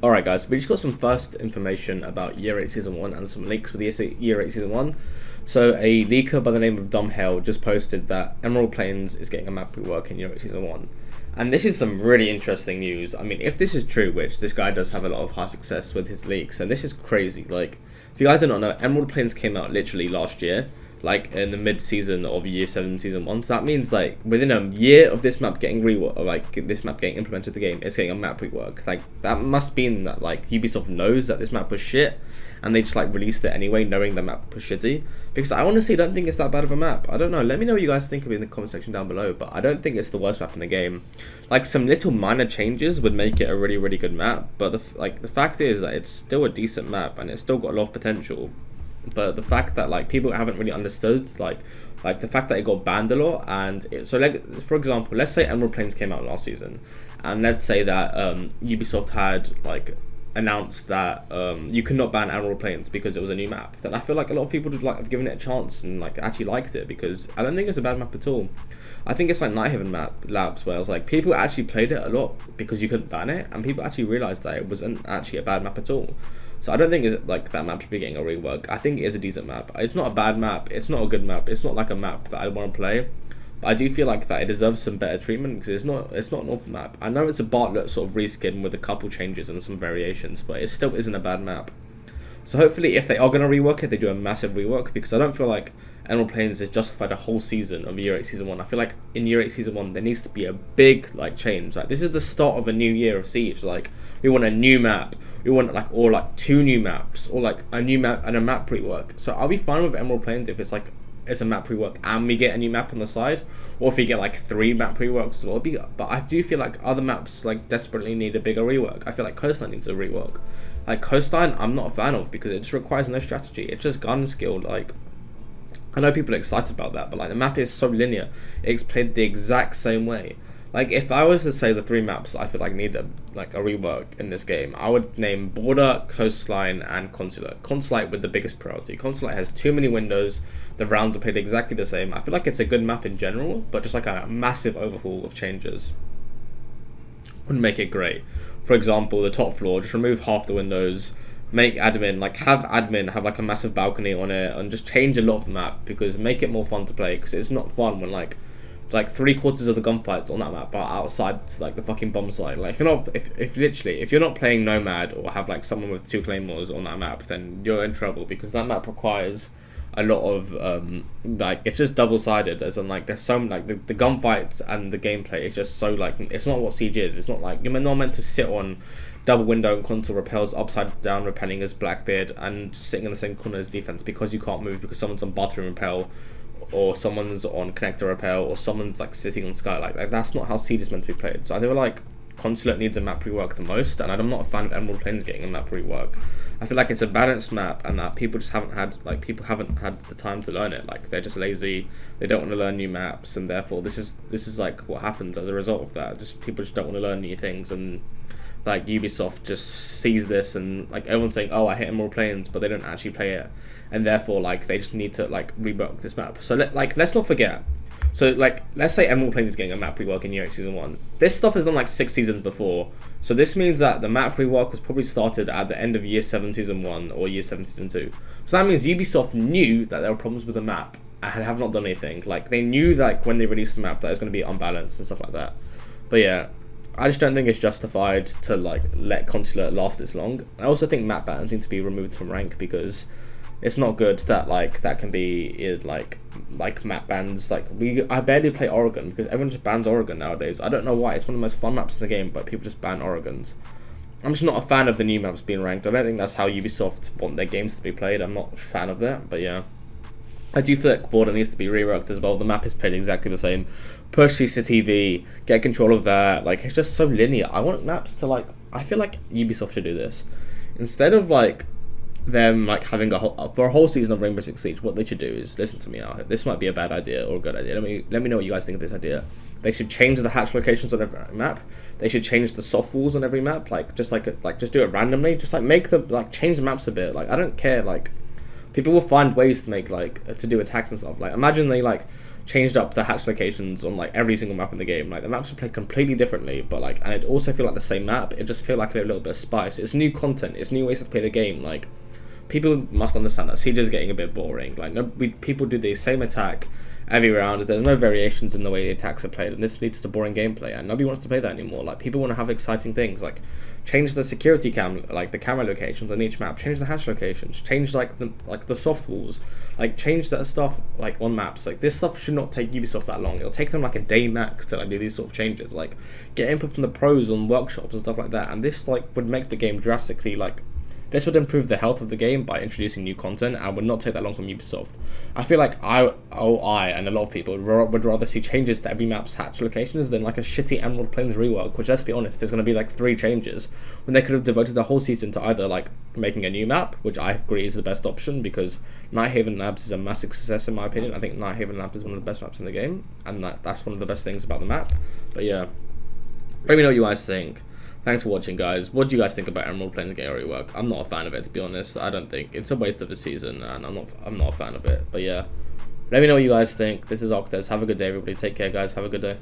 Alright guys, we just got some first information about Year 8 Season 1 and some leaks with Year 8 Season 1. So a leaker by the name of Dumhell just posted that Emerald Plains is getting a map rework in Year 8 Season 1. And this is some really interesting news. I mean, if this is true, which this guy does have a lot of high success with his leaks, and this is crazy. Like, if you guys do not know, Emerald Plains came out literally last year, like in the mid-season of Year 7 Season 1. So that means like within a year of this map getting reworked, or like this map getting implemented in the game, it's getting a map rework. Like, that must mean that like Ubisoft knows that this map was shit, and they just like released it anyway, knowing the map was shitty. Because I honestly don't think it's that bad of a map. I don't know. Let me know what you guys think of it in the comment section down below. But I don't think it's the worst map in the game. Like, some little minor changes would make it a really, really good map. But the fact is that it's still a decent map, and it's still got a lot of potential. But the fact that like people haven't really understood like the fact that it got banned a lot, and so like, for example, let's say Emerald Plains came out last season, and let's say that Ubisoft had like announced that you could not ban Emerald Plains because it was a new map. Then I feel like a lot of people would like have given it a chance and like actually liked it, because I don't think it's a bad map at all. I think it's like Night Haven labs where I was like, people actually played it a lot because you couldn't ban it, and people actually realized that it wasn't actually a bad map at all. So I don't think it's like that map should be getting a rework. I think it is a decent map. It's not a bad map. It's not a good map. It's not like a map that I want to play. But I do feel like that it deserves some better treatment, because it's not an awful map. I know it's a Bartlett sort of reskin with a couple changes and some variations, but it still isn't a bad map. So hopefully, if they are going to rework it, they do a massive rework, because I don't feel like Emerald Plains has justified a whole season of Year 8 Season 1. I feel like in Year 8 Season 1, there needs to be a big like change. Like, this is the start of a new year of Siege. Like, we want a new map. We want like, or like 2 new maps, or like a new map and a map rework. So I'll be fine with Emerald Plains if it's like it's a map rework and we get a new map on the side, or if we get like 3 map reworks as well. But I do feel like other maps like desperately need a bigger rework. I feel like Coastline needs a rework. Like, Coastline, I'm not a fan of, because it just requires no strategy. It's just gun skill. Like, I know people are excited about that, but like, the map is so linear. It's played the exact same way. Like, if I was to say the 3 maps I feel like need a rework in this game, I would name Border, Coastline, and Consulate. Consulate with the biggest priority. Consulate has too many windows. The rounds are played exactly the same. I feel like it's a good map in general, but just like a massive overhaul of changes would make it great. For example, the top floor, just remove half the windows, make admin, like have admin have like a massive balcony on it, and just change a lot of the map, because make it more fun to play, because it's not fun when like 3/4 of the gunfights on that map are outside like the fucking bomb site. Like, if you're not playing Nomad or have like someone with 2 claymores on that map, then you're in trouble, because that map requires a lot of like, it's just double-sided, as in like there's some like the gunfights and the gameplay is just so like, it's not what Siege is. It's not like, you're not meant to sit on double window and console repels upside down repelling as Blackbeard and just sitting in the same corner as defense, because you can't move because someone's on bathroom repel, or someone's on connector repel, or someone's like sitting on skylight. Like, that's not how Siege is meant to be played. So I feel like Consulate needs a map rework the most, and I'm not a fan of Emerald Plains getting a map rework. I feel like it's a balanced map, and that people haven't had the time to learn it. Like, they're just lazy, they don't want to learn new maps, and therefore this is like what happens as a result of that. Just people just don't want to learn new things, and like Ubisoft just sees this, and like everyone's saying, oh, I hate Emerald Plains, but they don't actually play it, and therefore like they just need to like rework this map. So let's not forget. So like, let's say Emerald Plains is getting a map rework in Year 8 Season 1. This stuff is done like 6 seasons before. So this means that the map rework was probably started at the end of Year 7 Season 1 or Year 7 Season 2. So that means Ubisoft knew that there were problems with the map and have not done anything. Like, they knew like when they released the map that it was going to be unbalanced and stuff like that. But yeah, I just don't think it's justified to like let Consulate last this long. I also think map bans need to be removed from rank, because it's not good that like that can be like map bans. Like, I barely play Oregon because everyone just bans Oregon nowadays. I don't know why. It's one of the most fun maps in the game, but people just ban Oregons. I'm just not a fan of the new maps being ranked. I don't think that's how Ubisoft want their games to be played. I'm not a fan of that, but yeah. I do feel like Border needs to be reworked as well. The map is played exactly the same. Push CCTV, get control of that. Like, it's just so linear. I want maps to like, I feel like Ubisoft should do this. Instead of like them like having for a whole season of Rainbow Six Siege, what they should do is, listen to me out. This might be a bad idea or a good idea. Let me know what you guys think of this idea. They should change the hatch locations on every map. They should change the soft walls on every map. Like, just do it randomly. Just like make the change the maps a bit. Like, I don't care. Like, people will find ways to make to do attacks and stuff. Like, imagine they like changed up the hatch locations on like every single map in the game. Like the maps are played completely differently, but like, and it also feel like the same map. It just feel like a little bit of spice. It's new content. It's new ways to play the game. Like people must understand that Siege is getting a bit boring. Like people do the same attack every round. There's no variations in the way the attacks are played, and this leads to boring gameplay, and nobody wants to play that anymore. Like people want to have exciting things, like change the security cam, like the camera locations on each map, change the hatch locations, change like the soft walls, like change that stuff like on maps. Like this stuff should not take Ubisoft that long. It'll take them like a day max to like do these sort of changes. Like get input from the pros on workshops and stuff like that, and this like would make the game drastically like. This would improve the health of the game by introducing new content and would not take that long from Ubisoft. I feel like I and a lot of people would rather see changes to every map's hatch locations than like a shitty Emerald Plains rework, which, let's be honest, there's going to be like 3 changes, when they could have devoted the whole season to either like making a new map, which I agree is the best option because Nighthaven Labs is a massive success in my opinion. I think Nighthaven Labs is one of the best maps in the game, and that's one of the best things about the map. But yeah, let me know what you guys think. Thanks for watching, guys. What do you guys think about Emerald Plains getting a rework? I'm not a fan of it, to be honest. I don't think it's a waste of a season, and I'm not a fan of it. But yeah, let me know what you guys think. This is Arktes. Have a good day, everybody. Take care, guys. Have a good day.